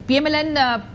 PMLN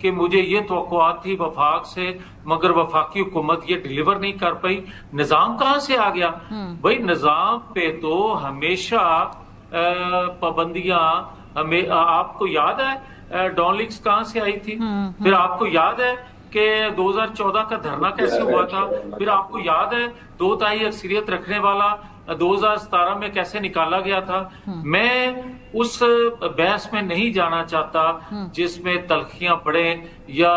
کہ مجھے یہ توقعات تھی وفاق سے مگر وفاقی حکومت یہ ڈلیور نہیں کر پائی. نظام کہاں سے آ گیا بھائی؟ نظام پہ تو ہمیشہ پابندیاں ہمیں آپ کو یاد ہے ڈان لیکس کہاں سے آئی تھی؟ پھر آپ کو یاد ہے کہ 2014 کا دھرنا کیسے ہوا تھا؟ پھر آپ کو یاد ہے 2/3 اکثریت رکھنے والا 2017 میں کیسے نکالا گیا تھا؟ میں اس بحث میں نہیں جانا چاہتا جس میں تلخیاں پڑیں یا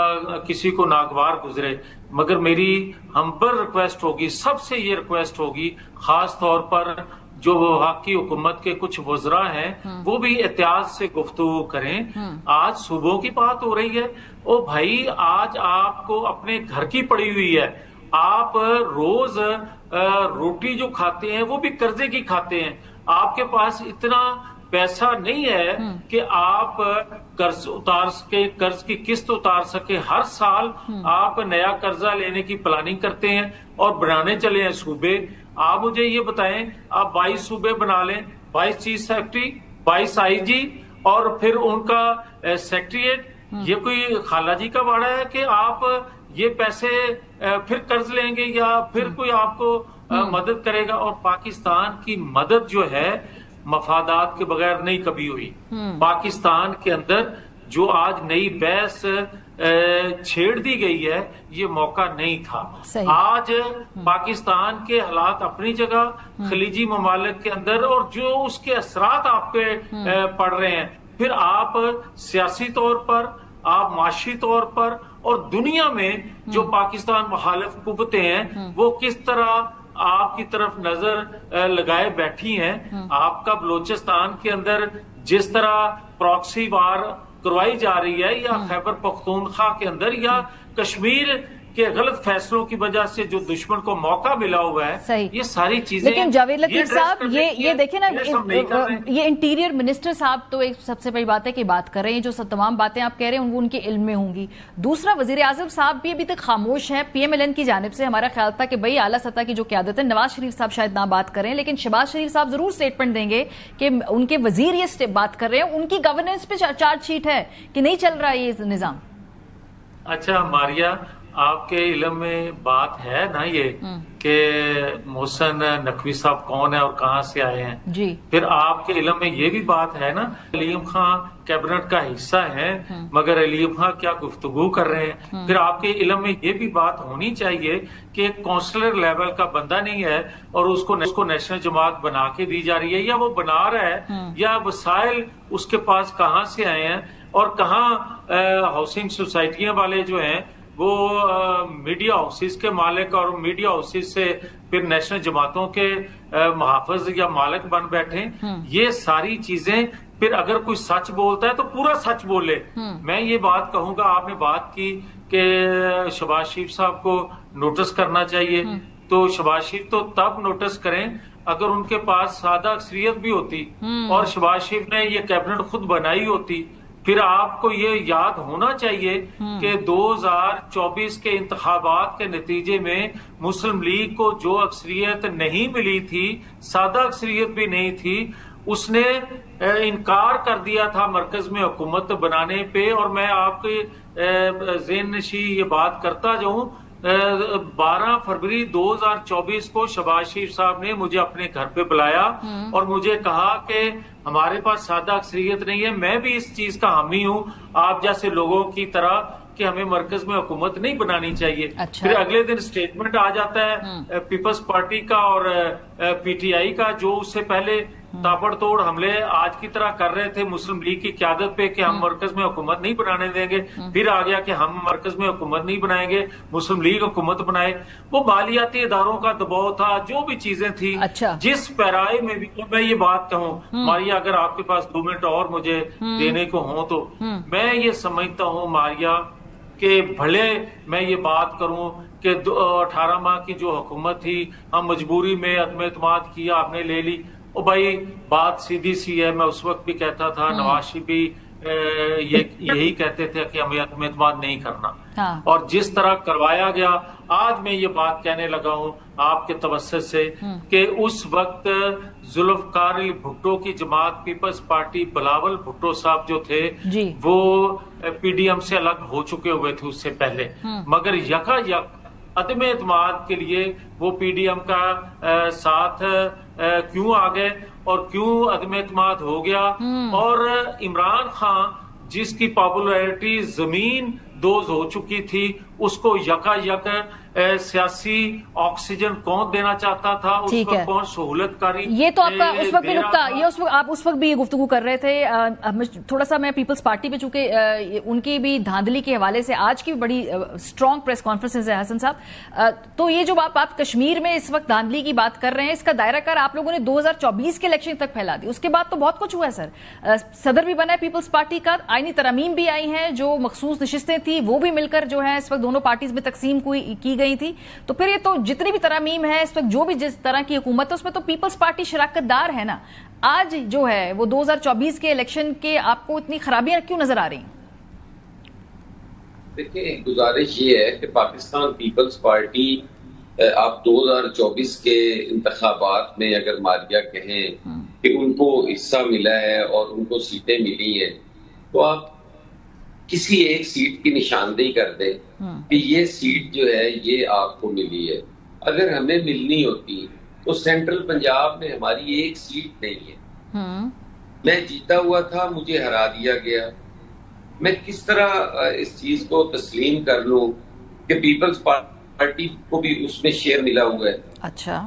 کسی کو ناگوار گزرے، مگر میری ہمبل ریکویسٹ ہوگی، سب سے یہ ریکویسٹ ہوگی، خاص طور پر جو وفاقی حکومت کے کچھ وزراء ہیں وہ بھی احتیاط سے گفتگو کریں. آج صوبوں کی بات ہو رہی ہے، او بھائی آج آپ کو اپنے گھر کی پڑی ہوئی ہے، آپ روز روٹی جو کھاتے ہیں وہ بھی قرضے کی کھاتے ہیں. آپ کے پاس اتنا پیسہ نہیں ہے کہ آپ قرض اتار سکے، قرض کی قسط اتار سکے. ہر سال آپ نیا قرضہ لینے کی پلاننگ کرتے ہیں اور بنانے چلے ہیں صوبے. آپ مجھے یہ بتائیں، آپ 22 صوبے بنا لیں، 22 چیف سیکرٹری، 22 IG اور پھر ان کا سیکریٹریٹ، یہ کوئی خالہ جی کا واڑا ہے کہ آپ یہ پیسے پھر قرض لیں گے یا پھر کوئی آپ کو مدد کرے گا؟ اور پاکستان کی مدد جو ہے مفادات کے بغیر نہیں کبھی ہوئی. پاکستان کے اندر جو آج نئی بحث چھیڑ دی گئی ہے یہ موقع نہیں تھا. آج پاکستان کے حالات اپنی جگہ، خلیجی ممالک کے اندر اور جو اس کے اثرات آپ پہ پڑ رہے ہیں، پھر آپ سیاسی طور پر، آپ معاشی طور پر اور دنیا میں جو پاکستان مخالف قوتیں ہیں وہ کس طرح آپ کی طرف نظر لگائے بیٹھی ہیں. آپ کا بلوچستان کے اندر جس طرح پراکسی وار کروائی جا رہی ہے، یا خیبر پختونخوا کے اندر، یا کشمیر کے غلط فیصلوں کی وجہ سے جو دشمن کو موقع ملا ہوا ہے، یہ ساری چیزیں. لیکن جاوید لطیف صاحب یہ دیکھیں نا، یہ انٹیریئر منسٹر صاحب تو ایک سب سے بڑی بات ہے کہ بات کر رہے ہیں، جو تمام باتیں آپ کہہ رہے ہیں وہ ان کے علم میں ہوں گی. دوسرا وزیر اعظم صاحب بھی ابھی تک خاموش ہیں. PMLN کی جانب سے ہمارا خیال تھا کہ بھئی اعلیٰ سطح کی جو قیادت ہے، نواز شریف صاحب شاید نہ بات کریں، لیکن شہباز شریف صاحب ضرور سٹیٹمنٹ دیں گے کہ ان کے وزیر یہ بات کر رہے ہیں، ان کی گورننس پہ چارج شیٹ ہے کہ نہیں چل رہا یہ نظام. اچھا ماریا، آپ کے علم میں بات ہے نا یہ کہ محسن نقوی صاحب کون ہے اور کہاں سے آئے ہیں؟ جی. پھر آپ کے علم میں یہ بھی بات ہے نا علیم خان کیبنٹ کا حصہ ہے، مگر علیم خان کیا گفتگو کر رہے ہیں؟ پھر آپ کے علم میں یہ بھی بات ہونی چاہیے کہ ایک کونسلر لیول کا بندہ نہیں ہے اور اس کو نیشنل جماعت بنا کے دی جا رہی ہے، یا وہ بنا رہا ہے، یا وسائل اس کے پاس کہاں سے آئے ہیں، اور کہاں ہاؤسنگ سوسائٹیاں والے جو ہیں وہ میڈیا ہاؤسز کے مالک اور میڈیا ہاؤسز سے پھر نیشنل جماعتوں کے محافظ یا مالک بن بیٹھے. یہ ساری چیزیں پھر اگر کوئی سچ بولتا ہے تو پورا سچ بولے. میں یہ بات کہوں گا، آپ نے بات کی کہ شہباز شریف صاحب کو نوٹس کرنا چاہیے، تو شہباز شریف تو تب نوٹس کریں اگر ان کے پاس سادہ اکثریت بھی ہوتی اور شہباز شریف نے یہ کیبنٹ خود بنائی ہوتی. پھر آپ کو یہ یاد ہونا چاہیے کہ 2024 کے انتخابات کے نتیجے میں مسلم لیگ کو جو اکثریت نہیں ملی تھی، سادہ اکثریت بھی نہیں تھی، اس نے انکار کر دیا تھا مرکز میں حکومت بنانے پہ. اور میں آپ کے ذہن نشی یہ بات کرتا جاؤں، 12 فروری 2024 کو شہباز شریف صاحب نے مجھے اپنے گھر پہ بلایا اور مجھے کہا کہ ہمارے پاس سادہ اکثریت نہیں ہے. میں بھی اس چیز کا حامی ہوں آپ جیسے لوگوں کی طرح کہ ہمیں مرکز میں حکومت نہیں بنانی چاہیے. پھر اگلے دن سٹیٹمنٹ آ جاتا ہے پیپلز پارٹی کا اور PTI کا، جو اس سے پہلے تابڑ توڑ حملے آج کی طرح کر رہے تھے مسلم لیگ کی قیادت پہ کہ ہم مرکز میں حکومت نہیں بنانے دیں گے. پھر آ گیا کہ ہم مرکز میں حکومت نہیں بنائیں گے، مسلم لیگ حکومت بنائے. وہ مالیاتی اداروں کا دباؤ تھا، جو بھی چیزیں تھی. جس پیرائے میں بھی میں یہ بات کہوں ماریا، اگر آپ کے پاس 2 منٹ اور مجھے دینے کو ہوں تو میں یہ سمجھتا ہوں ماریا کہ بھلے میں یہ بات کروں کہ 18 ماہ کی جو حکومت تھی ہم مجبوری میں عدم اعتماد کیا، آپ نے لے لی. او بھائی بات سیدھی سی ہے، میں اس وقت بھی کہتا تھا، نواز شریف بھی یہی کہتے تھے کہ ہمیں عدم اعتماد نہیں کرنا. اور جس طرح کروایا گیا، آج میں یہ بات کہنے لگا ہوں آپ کے توسط سے کہ اس وقت ذوالفقار علی بھٹو کی جماعت پیپلز پارٹی، بلاول بھٹو صاحب جو تھے وہ پی ڈی ایم سے الگ ہو چکے ہوئے تھے اس سے پہلے، مگر یکا یک عدم اعتماد کے لیے وہ پی ڈی ایم کا ساتھ کیوں آ گئے اور کیوں عدم اعتماد ہو گیا، اور عمران خان جس کی پاپولیرٹی زمین دوز ہو چکی تھی اس کو یکا یک سیاسی آکسیجن کون دینا چاہتا تھا، اس کو کون سہولت کاری. یہ تو آپ کا اس وقت بھی نکتہ، یہ آپ اس وقت بھی یہ گفتگو کر رہے تھے. تھوڑا سا میں پیپلز پارٹی پہ، چونکہ ان کی بھی دھاندلی کے حوالے سے آج کی بھی بڑی اسٹرانگ پریس کانفرنسز ہے حسن صاحب، تو یہ جو آپ کشمیر میں اس وقت دھاندلی کی بات کر رہے ہیں، اس کا دائرہ کار آپ لوگوں نے 2024 کے الیکشن تک پھیلا دی. اس کے بعد تو بہت کچھ ہوا ہے سر، صدر بھی بنا ہے پیپلز پارٹی کا، آئینی ترامیم بھی آئی ہیں، جو مخصوص نشستیں تھیں وہ بھی مل کر جو ہے اس وقت دونوں پارٹیز میں تقسیم کی گئی تھی. تو پھر یہ تو جتنی بھی ترامیم ہے اس وقت، جو بھی جس طرح کی حکومت ہے، اس میں تو پیپلز پارٹی شراکت دار ہے نا. آج جو ہے وہ 2024 کے الیکشن کے آپ کو اتنی خرابیاں کیوں نظر آ رہی ہیں؟ دیکھیں، گزارش یہ ہے کہ پاکستان پیپلز پارٹی آپ 2024 کے انتخابات میں اگر مالیہ کہیں کہ ان کو حصہ ملا ہے اور ان کو سیٹیں ملی ہیں، تو آپ کسی ایک سیٹ کی نشاندہی کر دیں کہ یہ سیٹ جو ہے یہ آپ کو ملی ہے. اگر ہمیں ملنی ہوتی تو سینٹرل پنجاب میں ہماری ایک سیٹ نہیں ہے، میں جیتا ہوا تھا، مجھے ہرا دیا گیا. میں کس طرح اس چیز کو تسلیم کر لوں کہ پیپلز پارٹی کو بھی اس میں شیئر ملا ہوا ہے. اچھا،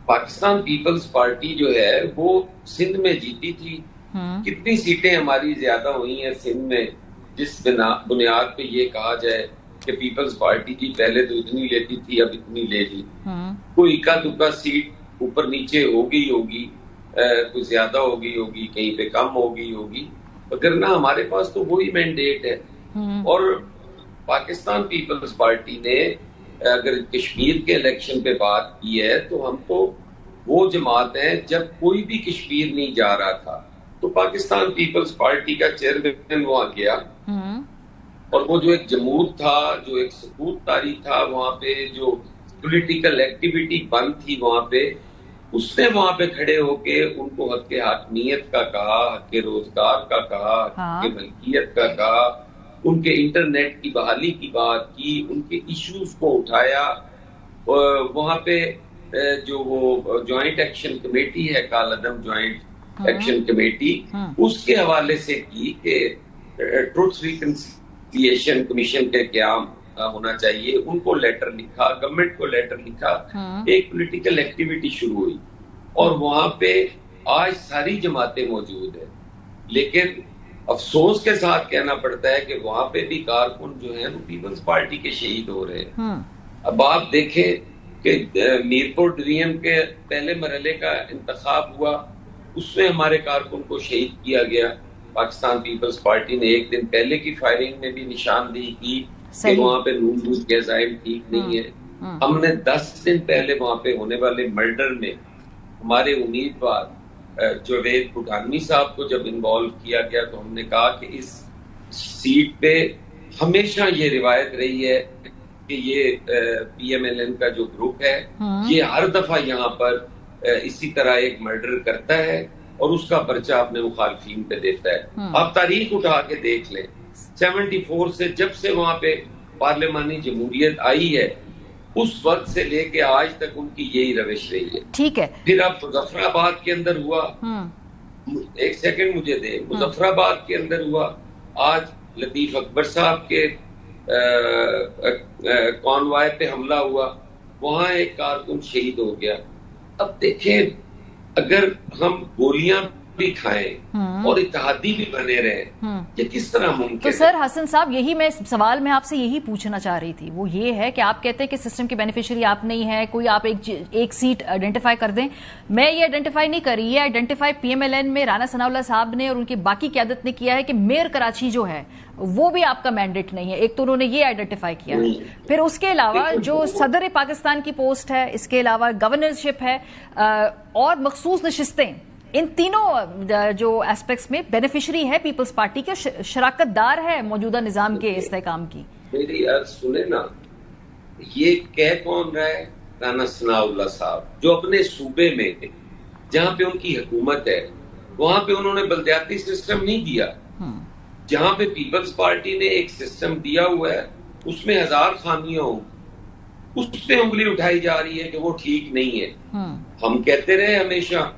پاکستان پیپلز پارٹی جو ہے وہ سندھ میں جیتی تھی، کتنی سیٹیں ہماری زیادہ ہوئی ہیں سندھ میں، جس بنیاد پہ یہ کہا جائے کہ پیپلز پارٹی کی پہلے تو اتنی لیتی تھی، اب اتنی لے لی. کوئی اکا دکا سیٹ اوپر نیچے ہوگی کوئی زیادہ ہوگی کہیں پہ کم ہوگی، مگر نہ ہمارے پاس تو وہی مینڈیٹ ہے. اور پاکستان پیپلز پارٹی نے اگر کشمیر کے الیکشن پہ بات کی ہے تو ہم تو وہ جماعت ہیں، جب کوئی بھی کشمیر نہیں جا رہا تھا تو پاکستان پیپلز پارٹی کا چیئرمین وہاں گیا، اور وہ جو ایک جمود تھا، جو ایک سکوت طاری تھا وہاں پہ، جو پولیٹیکل ایکٹیویٹی بند تھی وہاں پہ، اس نے وہاں پہ کھڑے ہو کے ان کو حق حاکمیت کا کہا، حق روزگار کا کہا، حق ملکیت کا کہا، ان کے انٹرنیٹ کی بحالی کی بات کی، ان کے ایشوز کو اٹھایا. وہاں پہ جو وہ جوائنٹ ایکشن کمیٹی ہے، کالعدم جوائنٹ ایکشن کمیٹی، اس کے حوالے سے کی کہ ٹروتھ ریکنسیلیشن کمیشن کے قیام ہونا چاہیے. ان کو لیٹر لکھا، گورنمنٹ کو لیٹر لکھا، ایک پولیٹیکل ایکٹیویٹی شروع ہوئی، اور وہاں پہ آج ساری جماعتیں موجود ہیں. لیکن افسوس کے ساتھ کہنا پڑتا ہے کہ وہاں پہ بھی کارکن جو ہیں وہ پیپلز پارٹی کے شہید ہو رہے ہیں. اب آپ دیکھیں کہ میرپور ڈویژن کے پہلے مرحلے کا انتخاب ہوا، اس میں ہمارے کارکن کو شہید کیا گیا. پاکستان پیپلز پارٹی نے ایک دن پہلے کی فائرنگ میں بھی نشاندہی کی کہ وہاں پہ نون لیگ کے عزائم ٹھیک نہیں ہے. ہم نے 10 دن پہلے وہاں پہ ہونے والے مرڈر میں ہمارے امیدوار جاوید بھٹانوی صاحب کو جب انوالو کیا گیا تو ہم نے کہا کہ اس سیٹ پہ ہمیشہ یہ روایت رہی ہے کہ یہ پی ایم ایل این کا جو گروپ ہے یہ ہر دفعہ یہاں پر اسی طرح ایک مرڈر کرتا ہے اور اس کا پرچہ اپنے مخالفین پہ دیتا ہے. آپ تاریخ اٹھا کے دیکھ لیں، 74 سے جب سے وہاں پہ پارلیمانی جمہوریت آئی ہے اس وقت سے لے کے آج تک ان کی یہی روش رہی ہے. ٹھیک ہے، پھر اب مظفر آباد کے اندر ہوا، ایک سیکنڈ مجھے دے، مظفر آباد کے اندر ہوا، آج لطیف اکبر صاحب کے کانوائے پہ حملہ ہوا، وہاں ایک کارکن شہید ہو گیا. اب دیکھیں اگر ہم گولیاں بھی کھائیں اور اتحادی بھی بنے رہے، یہ کس طرح ممکن ہے؟ تو سر حسن صاحب، یہی میں سوال میں آپ سے یہی پوچھنا چاہ رہی تھی، وہ یہ ہے کہ آپ کہتے ہیں کہ سسٹم کی بینیفیشری آپ نہیں ہے، کوئی آپ ایک سیٹ آئیڈینٹیفائی کر دیں. میں یہ آئیڈینٹیفائی نہیں کری، یہ identify P M L N میں رانا ثناء اللہ صاحب نے اور ان کی باقی قیادت نے کیا ہے کہ میئر کراچی جو ہے وہ بھی آپ کا مینڈیٹ نہیں ہے. ایک تو انہوں نے یہ آئیڈینٹیفائی کیا ہے، پھر اس کے علاوہ جو صدر پاکستان کی پوسٹ ہے، اس کے علاوہ گورنرشپ ہے اور مخصوص نشستیں، ان تینوں جو ایسپیکٹس میں بینیفیشری ہے پیپلز پارٹی کے، شراکت دار ہے موجودہ نظام کے استحکام کی. میری عرض سنے نا، یہ کہہ کون رہا ہے؟ رانا ثناء اللہ صاحب، جو اپنے صوبے میں جہاں پہ ان کی حکومت ہے وہاں پہ انہوں نے بلدیاتی سسٹم نہیں دیا. جہاں پہ پیپلز پارٹی نے ایک سسٹم دیا ہوا ہے اس میں 1000 خامیاں ہوں، اس پہ انگلی اٹھائی جا رہی ہے کہ وہ ٹھیک نہیں ہے. ہم کہتے رہے ہمیشہ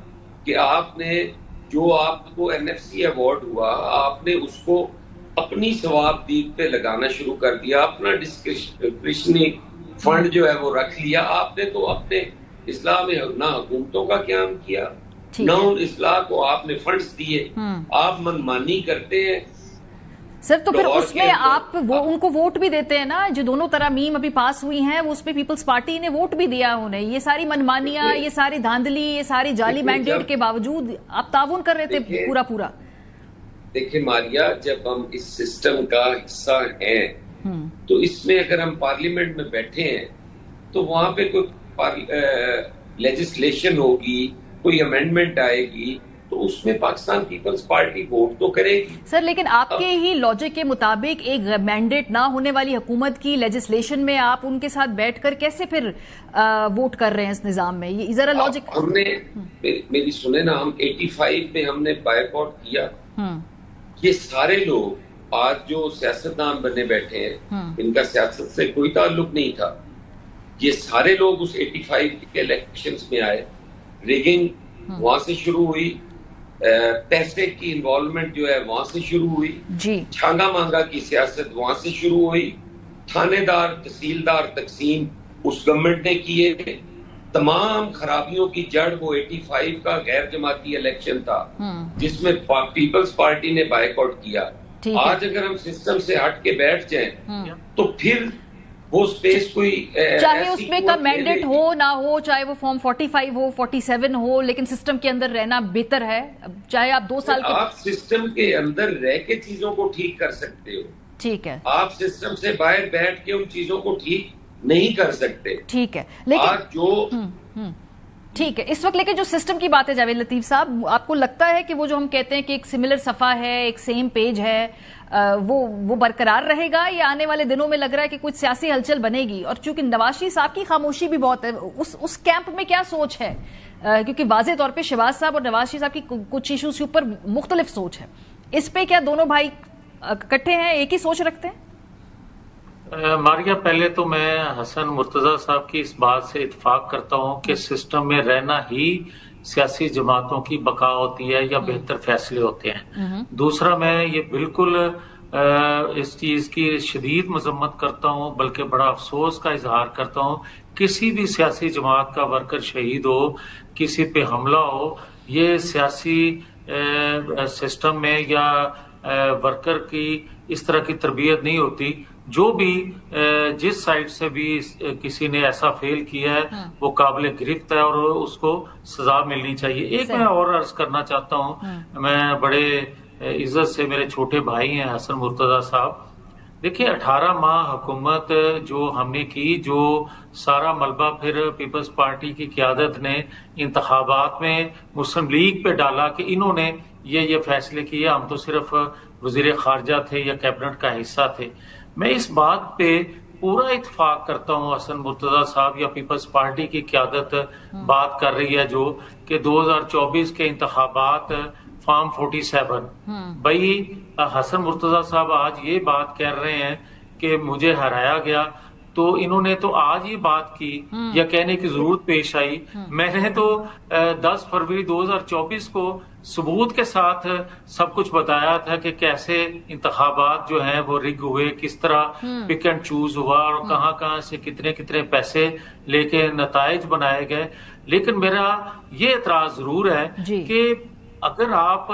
کہ آپ نے جو آپ کو NFC ایوارڈ ہوا، آپ نے اس کو اپنی ثواب دید پہ لگانا شروع کر دیا، اپنا ڈسکریشنری فنڈ جو ہے وہ رکھ لیا. آپ نے تو اپنے اصلاح میں نہ حکومتوں کا قیام کیا، نہ ان اصلاح کو آپ نے فنڈز دیے. آپ منمانی کرتے ہیں سر. تو پھر اس میں آپ ان کو ووٹ بھی دیتے ہیں نا، جو دونوں ترامیم ابھی پاس ہوئی ہیں وہ اس پہ پیپلز پارٹی نے ووٹ بھی دیا انہیں. یہ ساری منمانیاں، یہ ساری دھاندلی، یہ ساری جعلی مینڈیٹ کے باوجود آپ تعاون کر رہے تھے پورا. دیکھیں ماریہ، جب ہم اس سسٹم کا حصہ ہیں تو اس میں اگر ہم پارلیمنٹ میں بیٹھے ہیں تو وہاں پہ کوئی لیجسلیشن ہوگی، کوئی امینڈمنٹ آئے گی تو اس میں پاکستان پیپلز پارٹی ووٹ تو کرے گی. سر لیکن آپ کے ہی لاجک کے مطابق ایک مینڈیٹ نہ ہونے والی حکومت کی لیجسلیشن میں آپ ان کے ساتھ بیٹھ کر کیسے پھر ووٹ کر رہے ہیں اس نظام میں؟ یہ ذرا لاجک. ہم نے میری سنیں نا، ہم 85 میں ہم نے بائیک آؤٹ کیا. یہ سارے لوگ آج جو سیاستدان بنے بیٹھے ہیں ان کا سیاست سے کوئی تعلق نہیں تھا. یہ سارے لوگ اس 85 کے الیکشنز میں آئے. ریگنگ وہاں سے شروع ہوئی، پیسے کی انوالومنٹ جو ہے وہاں سے شروع ہوئی، چھانگا مانگا کی سیاست وہاں سے شروع ہوئی. تھانے دار تحصیلدار تقسیم اس گورنمنٹ نے کیے. تمام خرابیوں کی جڑ وہ 85 کا غیر جماعتی الیکشن تھا جس میں پیپلز پارٹی نے بائیک آؤٹ کیا. آج اگر ہم سسٹم سے ہٹ کے بیٹھ جائیں تو پھر وہ سپیس کوئی چاہے اس میں کا مینڈیٹ ہو نہ ہو، چاہے وہ فارم 45 ہو 47 ہو، لیکن سسٹم کے اندر رہنا بہتر ہے. چاہے آپ 2 سال کے آپ سسٹم کے اندر رہ کے چیزوں کو ٹھیک کر سکتے ہو. ٹھیک ہے. آپ سسٹم سے باہر بیٹھ کے ان چیزوں کو ٹھیک نہیں کر سکتے. ٹھیک ہے. لیکن ٹھیک ہے اس وقت لیکن جو سسٹم کی بات ہے جاوید لطیف صاحب، آپ کو لگتا ہے کہ وہ جو ہم کہتے ہیں کہ ایک سملر صفحہ ہے، ایک سیم پیج ہے، وہ برقرار رہے گا یا آنے والے دنوں میں لگ رہا ہے کہ کچھ سیاسی ہلچل بنے گی؟ اور چونکہ نواز شریف صاحب کی خاموشی بھی بہت ہے، اس کیمپ میں کیا سوچ ہے؟ کیونکہ واضح طور پہ شہباز صاحب اور نواز شریف صاحب کی کچھ ایشوز کے اوپر مختلف سوچ ہے. اس پہ کیا دونوں بھائی اکٹھے ہیں، ایک ہی سوچ رکھتے ہیں؟ ماریہ، پہلے تو میں حسن مرتضی صاحب کی اس بات سے اتفاق کرتا ہوں کہ سسٹم میں رہنا ہی سیاسی جماعتوں کی بقا ہوتی ہے یا بہتر فیصلے ہوتے ہیں. دوسرا، میں یہ بالکل اس چیز کی شدید مذمت کرتا ہوں، بلکہ بڑا افسوس کا اظہار کرتا ہوں، کسی بھی سیاسی جماعت کا ورکر شہید ہو، کسی پہ حملہ ہو، یہ سیاسی سسٹم میں یا ورکر کی اس طرح کی تربیت نہیں ہوتی. جو بھی جس سائڈ سے بھی کسی نے ایسا فیل کیا ہے وہ قابل گرفت ہے اور اس کو سزا ملنی چاہیے. ایک میں اور عرض کرنا چاہتا ہوں، میں بڑے عزت سے میرے چھوٹے بھائی ہیں حسن مرتضی صاحب. دیکھیں 18 ماہ حکومت جو ہم نے کی، جو سارا ملبہ پھر پیپلز پارٹی کی قیادت نے انتخابات میں مسلم لیگ پہ ڈالا کہ انہوں نے یہ فیصلے کیے، ہم تو صرف وزیر خارجہ تھے یا کیبنٹ کا حصہ تھے. میں اس بات پہ پورا اتفاق کرتا ہوں، حسن مرتضی صاحب یا پیپلز پارٹی کی قیادت بات کر رہی ہے جو کہ 2024 کے انتخابات فارم 47. بھائی حسن مرتضی صاحب آج یہ بات کہہ رہے ہیں کہ مجھے ہرایا گیا، تو انہوں نے تو آج یہ بات کی یا کہنے کی ضرورت پیش آئی. میں نے تو 10 فروری 2024 کو ثبوت کے ساتھ سب کچھ بتایا تھا کہ کیسے انتخابات جو ہیں وہ رگ ہوئے، کس طرح پک اینڈ چوز ہوا اور کہاں کہاں سے کتنے کتنے پیسے لے کے نتائج بنائے گئے. لیکن میرا یہ اعتراض ضرور ہے کہ اگر آپ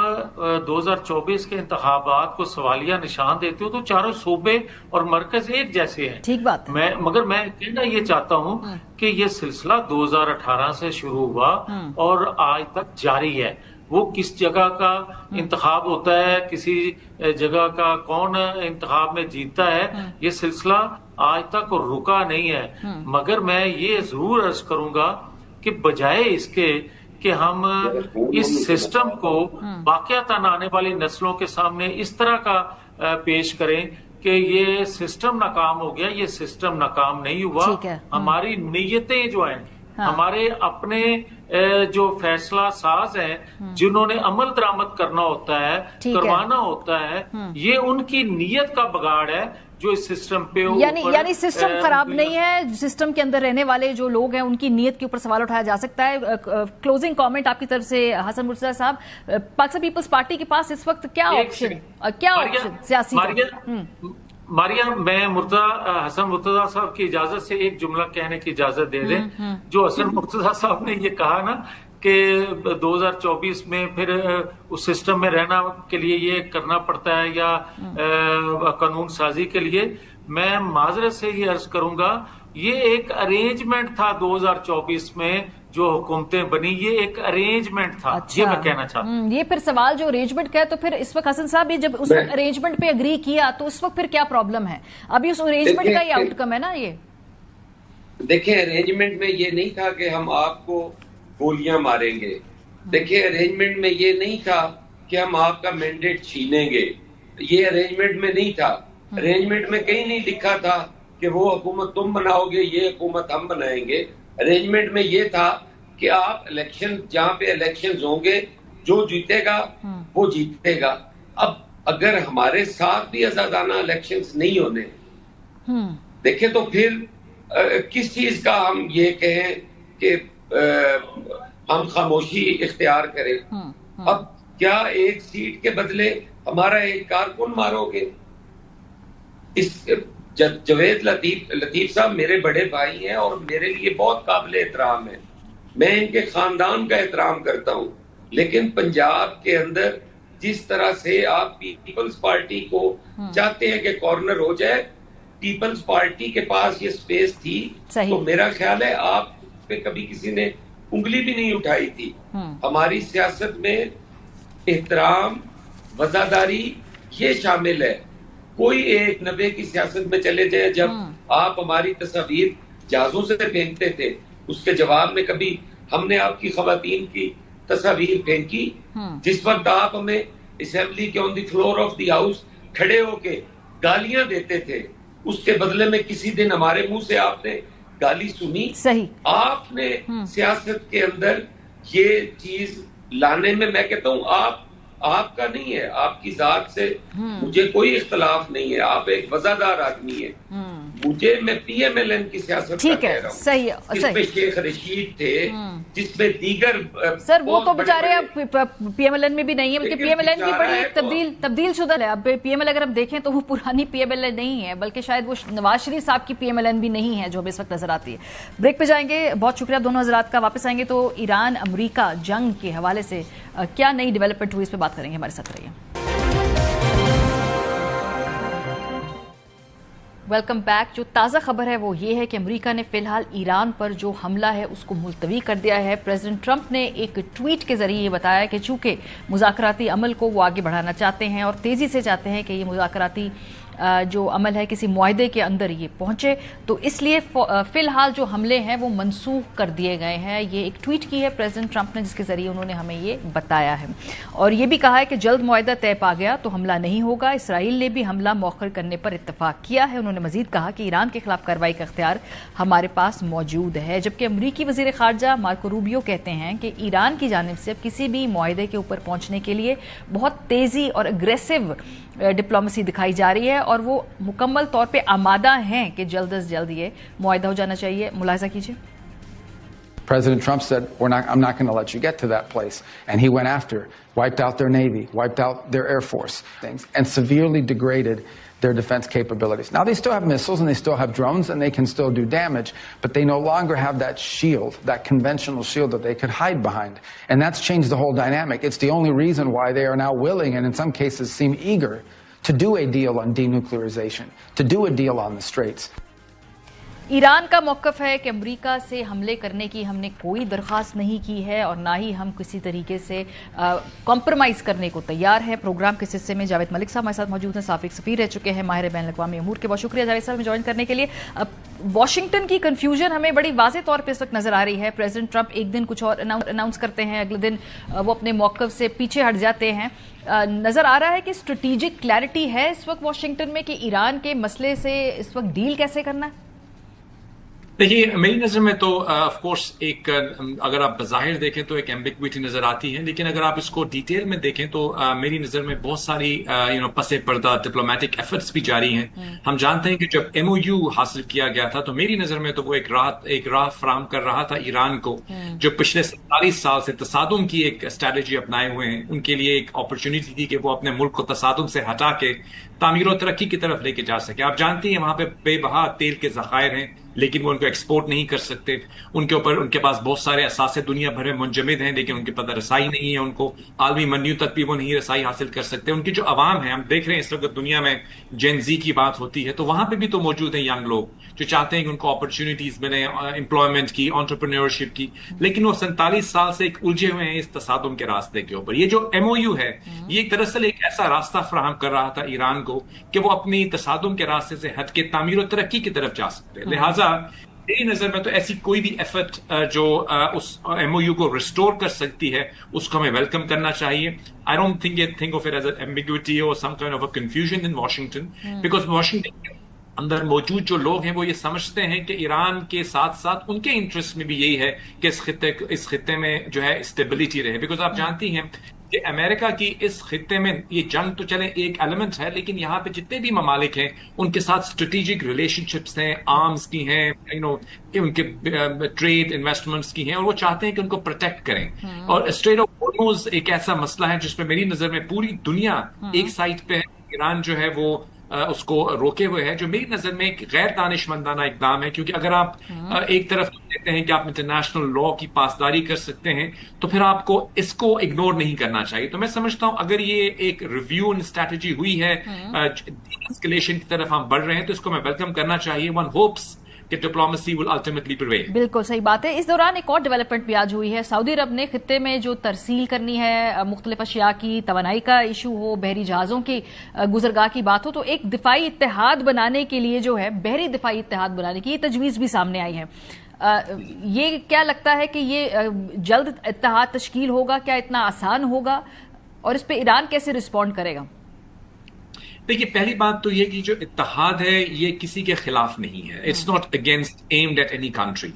2024 کے انتخابات کو سوالیہ نشان دیتے ہو تو چاروں صوبے اور مرکز ایک جیسے ہیں. ٹھیک بات. مگر میں کہنا یہ چاہتا ہوں کہ یہ سلسلہ 2018 سے شروع ہوا اور آج تک جاری ہے. وہ کس جگہ کا انتخاب ہوتا ہے، کسی جگہ کا کون انتخاب میں جیتتا ہے، یہ سلسلہ آج تک رکا نہیں ہے. مگر میں یہ ضرور عرض کروں گا کہ بجائے اس کے کہ ہم اس سسٹم کو واقعتاً آنے والی نسلوں کے سامنے اس طرح کا پیش کریں کہ یہ سسٹم ناکام ہو گیا. یہ سسٹم ناکام نہیں ہوا. ہماری نیتیں جو ہیں, ہمارے اپنے جو فیصلہ ساز ہیں جنہوں نے عمل درآمد کرنا ہوتا ہے, کروانا ہوتا ہے, یہ ان کی نیت کا بگاڑ ہے جو اس سسٹم پہ یعنی سسٹم خراب نہیں ہے, سسٹم کے اندر رہنے والے جو لوگ ہیں ان کی نیت کے اوپر سوال اٹھایا جا سکتا ہے. کلوزنگ کامنٹ آپ کی طرف سے حسن مرتضیٰ صاحب, پاکستان پیپلز پارٹی کے پاس اس وقت کیا آپشن سیاسی؟ ماریا, میں حسن مرتضیٰ صاحب کی اجازت سے ایک جملہ کہنے کی اجازت دے دیں. جو حسن مرتضیٰ صاحب نے یہ کہا نا کہ 2024 میں پھر اس سسٹم میں رہنا کے لیے یہ کرنا پڑتا ہے یا قانون سازی کے لیے, میں معذرت سے یہ عرض کروں گا یہ ایک ارینجمنٹ تھا 2024 میں جو حکومتیں بنی, یہ ایک ارینجمنٹ تھا. یہ میں کہنا چاہتا ہوں. یہ پھر سوال جو ارینجمنٹ کا ہے, تو پھر اس وقت حسن صاحب جب اس ارینجمنٹ پہ اگری کیا تو اس وقت پھر کیا پرابلم ہے؟ ابھی اس ارینجمنٹ کا ہی آؤٹ کم ہے نا. یہ دیکھیں, ارینجمنٹ میں یہ نہیں تھا کہ ہم آپ کو گولیاں ماریں گے. دیکھیں, ارینجمنٹ میں یہ نہیں تھا کہ ہم آپ کا مینڈیٹ چھینیں گے. یہ ارینجمنٹ میں نہیں تھا. ارینجمنٹ میں کہیں نہیں لکھا تھا کہ وہ حکومت تم بناؤ گے, یہ حکومت ہم بنائیں گے. ارینجمنٹ میں یہ تھا کہ آپ الیکشن, جہاں پہ الیکشنز ہوں گے, جو جیتے گا وہ جیتے گا. اب اگر ہمارے ساتھ بھی آزادانہ الیکشنز نہیں ہونے, دیکھیں تو پھر کس چیز کا ہم یہ کہیں کہ ہم خاموشی اختیار کریں. اب کیا ایک سیٹ کے بدلے ہمارا ایک کارکن مارو گے؟ جاوید لطیف صاحب میرے بڑے بھائی ہیں اور میرے لیے بہت قابل احترام ہیں. میں ان کے خاندان کا احترام کرتا ہوں, لیکن پنجاب کے اندر جس طرح سے آپ پیپلز پارٹی کو چاہتے ہیں کہ کارنر ہو جائے, پیپلز پارٹی کے پاس یہ سپیس تھی تو میرا خیال ہے آپ پہ کبھی کسی نے انگلی بھی نہیں اٹھائی تھی. ہماری سیاست میں احترام, وفاداری یہ شامل ہے. کوئی ایک 90 کی سیاست میں چلے جائے, جب آپ ہماری تصاویر جہازوں سے پھینکتے تھے, اس کے جواب میں کبھی ہم نے آپ کی خواتین کی تصاویر پھینکی. جس وقت آپ ہمیں اسمبلی کے آن دی فلور آف دی ہاؤس کھڑے ہو کے گالیاں دیتے تھے, اس کے بدلے میں کسی دن ہمارے منہ سے آپ نے گالی سنی. آپ نے سیاست کے اندر یہ چیز لانے میں, میں کہتا ہوں آپ کا نہیں ہے, آپ کی ذات سے مجھے کوئی اختلاف نہیں ہے, آپ ایک وفادار آدمی ہیں. میں پی ایم ایل این کی سیاست کا کہہ رہا ہوں, جس میں شیخ رشید تھے, جس میں دیگر سر وہ تو بیچارے اب پی ایم ایل این میں بھی نہیں ہے, بلکہ پی ایم ایل این بھی بڑی تبدیل شدہ ہے. اب پی ایم ایل اگر ہم دیکھیں تو وہ پرانی پی ایم ایل این نہیں ہے, بلکہ شاید وہ نواز شریف صاحب کی پی ایم ایل این بھی نہیں ہے جو ہمیں اس وقت نظر آتی ہے. بریک پہ جائیں گے, بہت شکریہ دونوں حضرات کا. واپس آئیں گے تو ایران امریکہ جنگ کے حوالے سے کیا نئی ڈیولپمنٹ ہوئی, اس پہ بات کریں گے. ہمارے ساتھ رہیے. Welcome back. جو تازہ خبر ہے وہ یہ ہے کہ امریکہ نے فی الحال ایران پر جو حملہ ہے اس کو ملتوی کر دیا ہے. پریزیڈنٹ ٹرمپ نے ایک ٹویٹ کے ذریعے یہ بتایا کہ چونکہ مذاکراتی عمل کو وہ آگے بڑھانا چاہتے ہیں اور تیزی سے چاہتے ہیں کہ یہ مذاکراتی جو عمل ہے کسی معاہدے کے اندر یہ پہنچے, تو اس لیے فی الحال جو حملے ہیں وہ منسوخ کر دیے گئے ہیں. یہ ایک ٹویٹ کی ہے پریزیڈنٹ ٹرمپ نے, جس کے ذریعے انہوں نے ہمیں یہ بتایا ہے, اور یہ بھی کہا ہے کہ جلد معاہدہ طے پا گیا تو حملہ نہیں ہوگا. اسرائیل نے بھی حملہ مؤخر کرنے پر اتفاق کیا ہے. انہوں نے مزید کہا کہ ایران کے خلاف کارروائی کا اختیار ہمارے پاس موجود ہے. جبکہ امریکی وزیر خارجہ مارکو روبیو کہتے ہیں کہ ایران کی جانب سے کسی بھی معاہدے کے اوپر پہنچنے کے لیے بہت تیزی اور اگریسو ڈپلومیسی دکھائی جا رہی ہے, اور وہ مکمل طور پہ آمادہ ہیں کہ جلد از جلد یہ معاہدہ ہو جانا چاہیے. ملاحظہ کیجیے. President Trump said, I'm not going to let you get to that place. And he went after, wiped out their Navy, wiped out their Air Force, things, and severely degraded their defense capabilities. Now, they still have missiles and they still have drones and they can still do damage, but they no longer have that shield, that conventional shield that they could hide behind. And that's changed the whole dynamic. It's the only reason why they are now willing, and in some cases seem eager, to do a deal on denuclearization, to do a deal on the Straits. Iran کا موقف ہے کہ امریکہ سے حملے کرنے کی ہم نے کوئی درخواست نہیں کی ہے اور نہ ہی ہم کسی طریقے سے کمپرومائز کرنے کو تیار ہے. پروگرام کے حصے میں جاوید ملک صاحب ہمارے ساتھ موجود ہیں, سابق سفیر رہ چکے ہیں, ماہر بین الاقوامی امور کے. بہت شکریہ جاوید صاحب جوائن کرنے کے لیے. واشنگٹن کی کنفیوژن ہمیں بڑی واضح طور پہ اس وقت نظر آ رہی ہے. پریزیڈنٹ ٹرمپ ایک دن کچھ اور اناؤنس کرتے ہیں, اگلے دن وہ اپنے موقف سے پیچھے ہٹ جاتے ہیں. نظر آ رہا ہے کہ اسٹریٹجک کلیئرٹی ہے اس وقت واشنگٹن میں کہ ایران کے مسئلے سے اس وقت ڈیل کیسے کرنا ہے. دیکھیے, میری نظر میں تو آف کورس ایک اگر آپ بظاہر دیکھیں تو ایک ایمبیگوٹی نظر آتی ہے, لیکن اگر آپ اس کو ڈیٹیل میں دیکھیں تو میری نظر میں بہت ساری پس پردہ ڈپلومیٹک ایفرٹس بھی جاری ہیں. ہم جانتے ہیں کہ جب MOU حاصل کیا گیا تھا تو میری نظر میں تو وہ ایک راہ فراہم کر رہا تھا ایران کو, جو پچھلے 47 سال سے تصادم کی ایک اسٹریٹجی اپنائے ہوئے ہیں. ان کے لیے ایک اپرچونٹی تھی کہ وہ اپنے ملک کو تصادم سے ہٹا کے تعمیر و ترقی کی طرف لے کے جا سکے. آپ جانتی ہیں وہاں پہ بے بہا تیل کے ذخائر ہیں, لیکن وہ ان کو ایکسپورٹ نہیں کر سکتے. ان کے پاس بہت سارے اثاثے دنیا بھر میں منجمد ہیں, لیکن ان کے پاس رسائی نہیں ہے. ان کو عالمی منڈیوں تک بھی وہ نہیں رسائی حاصل کر سکتے. ان کی جو عوام ہے, ہم دیکھ رہے ہیں اس وقت دنیا میں جین زی کی بات ہوتی ہے, تو وہاں پہ بھی تو موجود ہیں ینگ لوگ جو چاہتے ہیں کہ ان کو اپرچونیٹیز ملیں, امپلائمنٹ کی, انٹرپرینورشپ کی, لیکن وہ 47 سال سے ایک الجھے ہوئے ہیں اس تصادم کے راستے کے اوپر. یہ جو MOU ہے یہ دراصل ایک ایسا راستہ فراہم کر رہا تھا ایران کو کہ وہ اپنی تصادم کے راستے سے ہٹ کے تعمیر و ترقی کی طرف جا سکتے. لہٰذا میری نظر میں تو ایسی کوئی بھی ایفرٹ جو اس MOU کو ریسٹور کر سکتی ہے اس کو ہمیں ویلکم کرنا چاہیے. I don't think of it as an ambiguity or some kind of a confusion in Washington, because Washington کے اندر موجود جو لوگ ہیں وہ یہ سمجھتے ہیں کہ ایران کے ساتھ ساتھ ان کے انٹرسٹ میں بھی یہی ہے کہ اس خطے میں جو ہے اسٹیبلٹی رہے. بیکاز آپ جانتی ہیں کہ امریکہ کی اس خطے میں یہ جنگ تو چلے ایک ایلیمنٹ ہے, لیکن یہاں پہ جتنے بھی ممالک ہیں ان کے ساتھ اسٹریٹجک ریلیشن شپس ہیں, آرمز کی ہیں, ان کے ٹریڈ انویسٹمنٹس کی ہیں, اور وہ چاہتے ہیں کہ ان کو پروٹیکٹ کریں. اور اسٹریٹ آف ہارموز ایک ایسا مسئلہ ہے جس پہ میری نظر میں پوری دنیا ایک سائڈ پہ ہے. ایران جو ہے وہ اس کو روکے ہوئے ہے, جو میری نظر میں ایک غیر دانشمندانہ اقدام ہے. کیونکہ اگر آپ ایک طرف کہتے ہیں کہ آپ انٹرنیشنل لا کی پاسداری کر سکتے ہیں تو پھر آپ کو اس کو اگنور نہیں کرنا چاہیے. تو میں سمجھتا ہوں اگر یہ ایک ریویو اینڈ اسٹریٹجی ہوئی ہے, اسکیلیشن کی طرف ہم بڑھ رہے ہیں, تو اس کو میں ویلکم کرنا چاہیے. ون ہوپس کہ ڈپلومیسی ول الٹیمیٹلی پریویل. بالکل صحیح بات ہے. اس دوران ایک اور ڈیولپمنٹ بھی آج ہوئی ہے. سعودی عرب نے خطے میں جو ترسیل کرنی ہے مختلف اشیاء کی, توانائی کا ایشو ہو, بحری جہازوں کی گزرگاہ کی بات ہو, تو ایک دفاعی اتحاد بنانے کے لیے جو ہے بحری دفاعی اتحاد بنانے کی یہ تجویز بھی سامنے آئی ہے. یہ کیا لگتا ہے کہ یہ جلد اتحاد تشکیل ہوگا؟ کیا اتنا آسان ہوگا اور اس پہ ایران کیسے رسپونڈ کرے گا؟ دیکھیے, پہلی بات تو یہ کہ جو اتحاد ہے یہ کسی کے خلاف نہیں ہے. It's not against aimed at any country.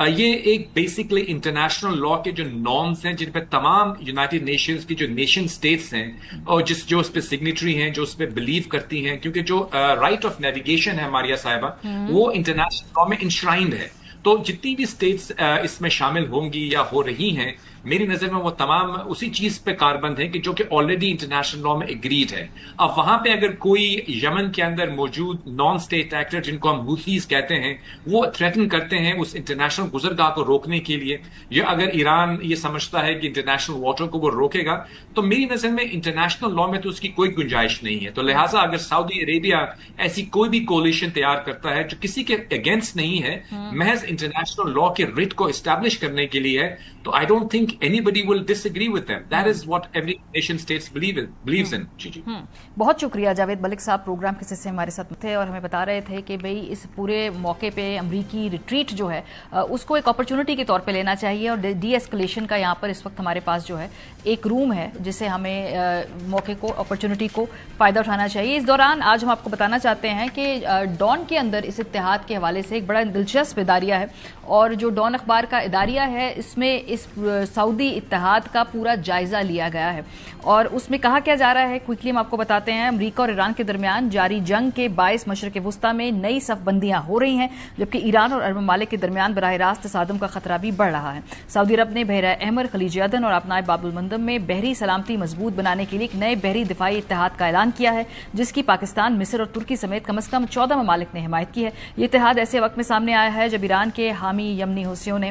یہ ایک بیسکلی انٹرنیشنل لا کے جو نارمز ہیں جن پہ تمام یونائٹڈ نیشنز کی جو نیشن اسٹیٹس ہیں اور جو اس پہ سگنیٹری ہیں, جو اس پہ بلیو کرتی ہیں, کیونکہ جو رائٹ آف نیویگیشن ہے ماریا صاحبہ, وہ انٹرنیشنل لا میں انشرائنڈ ہے. تو جتنی بھی اسٹیٹس اس میں شامل ہوں گی یا ہو رہی ہیں, میری نظر میں وہ تمام اسی چیز پہ کاربند ہیں کہ جو کہ آلریڈی انٹرنیشنل لا میں اگریڈ ہے. اب وہاں پہ اگر کوئی یمن کے اندر موجود نان اسٹیٹ ایکٹر جن کو ہم حوثیز کہتے ہیں وہ تھریٹن کرتے ہیں اس انٹرنیشنل گزرگاہ کو روکنے کے لیے, یا اگر ایران یہ سمجھتا ہے کہ انٹرنیشنل واٹر کو وہ روکے گا, تو میری نظر میں انٹرنیشنل لا میں تو اس کی کوئی گنجائش نہیں ہے. تو لہٰذا اگر سعودی عربیہ ایسی کوئی بھی کولیشن تیار کرتا ہے جو کسی کے اگینسٹ نہیں ہے, محض انٹرنیشنل لا کے ریٹ کو اسٹیبلش کرنے کے لیے ہے, تو I don't think anybody will disagree with them. That is what every nation states believes in. جی. بہت شکریہ جاوید ملک صاحب, پروگرام کے سلسلے ہمارے ساتھ تھے اور ہمیں بتا رہے تھے کہ بھئی اس پورے موقع پہ امریکی ریٹریٹ جو ہے اس کو ایک اپرچونٹی کے طور پہ لینا چاہیے, اور ڈی ایسکلیشن کا یہاں پر اس وقت ہمارے پاس جو ہے ایک روم ہے جسے ہمیں موقع کو, اپرچونٹی کو فائدہ اٹھانا چاہیے. اس دوران آج ہم آپ کو بتانا چاہتے ہیں کہ ڈان کے اندر اس اتحاد کے حوالے سے ایک بڑا دلچسپ اداریہ ہے, اور جو ڈان اخبار کا اداریہ ہے اس میں اس سعودی اتحاد کا پورا جائزہ لیا گیا ہے, اور اس میں کہا کیا جا رہا ہے کوئکلی ہم آپ کو بتاتے ہیں. امریکہ اور ایران کے درمیان جاری جنگ کے باعث مشرق وسطیٰ میں نئی صف بندیاں ہو رہی ہیں, جبکہ ایران اور عرب ممالک کے درمیان براہ راست تصادم کا خطرہ بھی بڑھ رہا ہے. سعودی عرب نے بحیرہ احمر, خلیج عدن اور اپنائے باب المندب میں بحری سلامتی مضبوط بنانے کے لیے ایک نئے بحری دفاعی اتحاد کا اعلان کیا ہے, جس کی پاکستان, مصر اور ترکی سمیت کم از کم 14 ممالک نے حمایت کی ہے. یہ اتحاد ایسے وقت میں سامنے آیا ہے جب ایران کے حامی یمنی حوثیوں نے